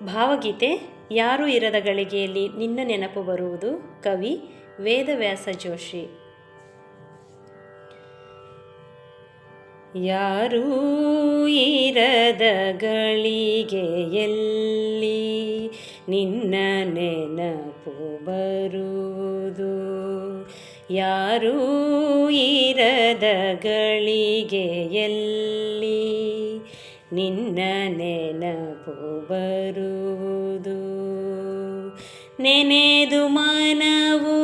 ಭಾವಗೀತೆ ಯಾರೂ ಇರದ ಗಳಿಗೆಯಲ್ಲಿ ನಿನ್ನ ನೆನಪು ಬರುವುದು. ಕವಿ ವೇದವ್ಯಾಸ ಜೋಶಿ. ಯಾರೂ ಇರದ ಗಳಿಗೆಯಲ್ಲಿ ನಿನ್ನ ನೆನಪು ಬರುವುದು. ಯಾರೂ ಇರದ ಗಳಿಗೆಯಲ್ಲಿ ನಿನ್ನ ನೆನಪು ಬರುವುದು. ನೆನೆದು ಮನವು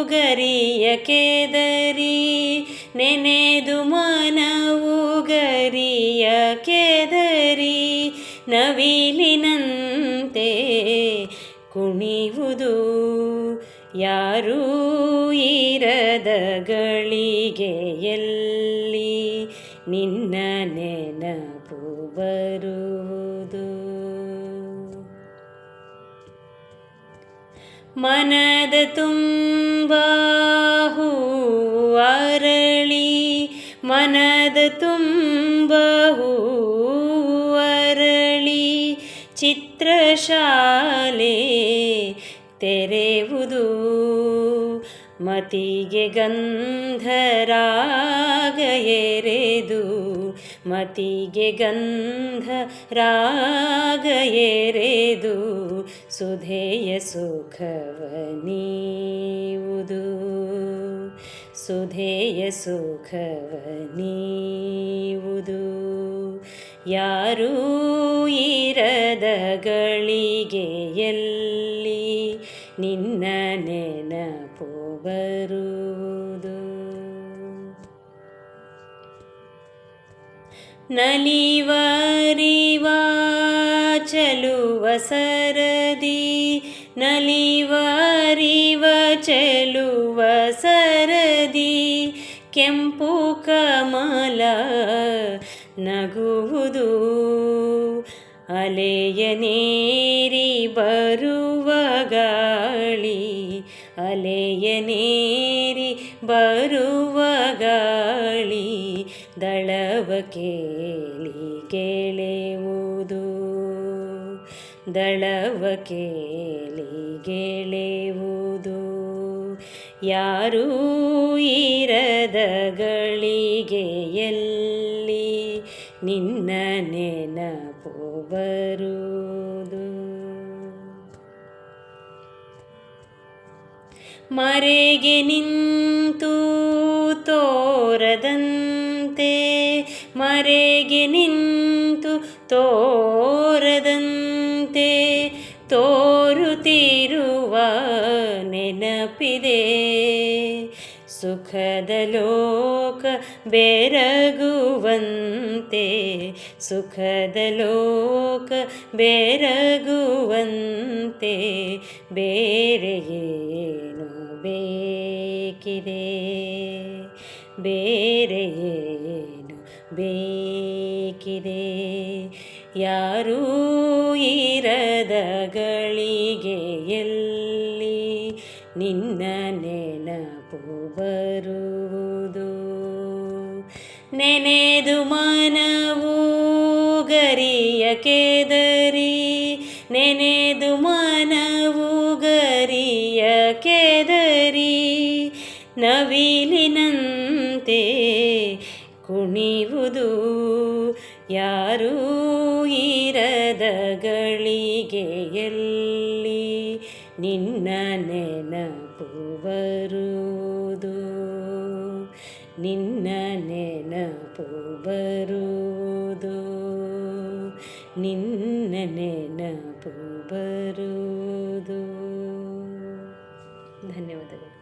ಗರಿಯ ಕೆದರಿ, ನೆನೆದು ಮನವು ಗರಿಯ ಕೆದರಿ, ನವಿಲಿನಂತೆ ಕುಣಿಯುವುದು. ಯಾರೂ ಇರದ ಗಳಿಗೆಯಲ್ಲಿ ನಿನ್ನ ನೆನಪು ಬರುವುದು. ಮನದ ತುಂಬ ಹೂವು ಅರಳಿ, ಮನದ ತುಂಬ ಹೂವು ಅರಳಿ, ಚಿತ್ರಶಾಲೆ ತೆರೆಯುವುದು. ಮತಿಗೆ ಗಂಧರಾಗ ಎರೆದು, ಮತಿಗೆ ಗಂಧರಾಗ ಎರೆದು, ಸುಧೆಯ ಸುಖವ ನೀವುದು. ಸುಧೆಯ ಸುಖವ ನೀವುದು. ಯಾರೂ ಇರದ ಗಳಿಗೆಯಲ್ಲಿ ನಿನ್ನ ನೆನಪು ಬರುವುದು. ನಲಿವರಿವ ಚೆಲುವ ಸರದಿ, ನಲಿವರಿವ ಚೆಲುವ ಸರದಿ, ಕೆಂಪು ಕಮಲ ನಗುವುದು. ಅಲೆಯ ನೇರಿ ಬರುವ ಗಾಳಿ, ಅಲೆಯ ನೇರಿ ಬರುವ ಗಾಳಿ, ದಳವ ಕೇಳಿ ಗೆಳೆಯುವುದು. ದಳವ ಕೇಳಿ ಗೆಳೆಯುವುದು. ಯಾರೂ ಇರದ ಗಳಿಗೆಯಲ್ಲಿ ನಿನ್ನ ನೆನಪು ಬರುವುದು. ಮರೆಗೆ ನಿಂತು ತೋರದಂತೆ, ಮರೆಗೆ ನಿಂತು ತೋರದಂತೆ, ತೋರುತ್ತಿರುವ ನೆನಪಿದೆ. ಸುಖದ ಲೋಕ ಬೆರಗುವಂತೆ, ಸುಖದ ಲೋಕ ಬೆರಗುವಂತೆ, ಬೇರೆ ಏನು ಬೇಕಿದೆ, ಬೇರೆ ಏನು ಬೇಕಿದೆ. ಯಾರೂ ಇರದ ಗಳಿಗೆಯಲ್ಲಿ ನಿನ್ನ ನೆನಪು ಬರುವುದು. ನೆನೆದು ಮನವು ಗರಿಯ ಕೆದರಿ, ನೆನೆದು ಮನವು ಗರಿಯ ಕೆದರಿ, ನವಿಲಿನಂತೆ ಕುಣಿಯುವುದು. ಯಾರೂ ಇರದ ಗಳಿಗೆಯಲ್ಲಿ ನಿನ್ನ ನೆನಪು ಬರುವುದು. ನಿನ್ನ ನೆನಪು ಬರುವುದು. ನಿನ್ನ ನೆನಪು ಬರುವುದು. ಧನ್ಯವಾದಗಳು.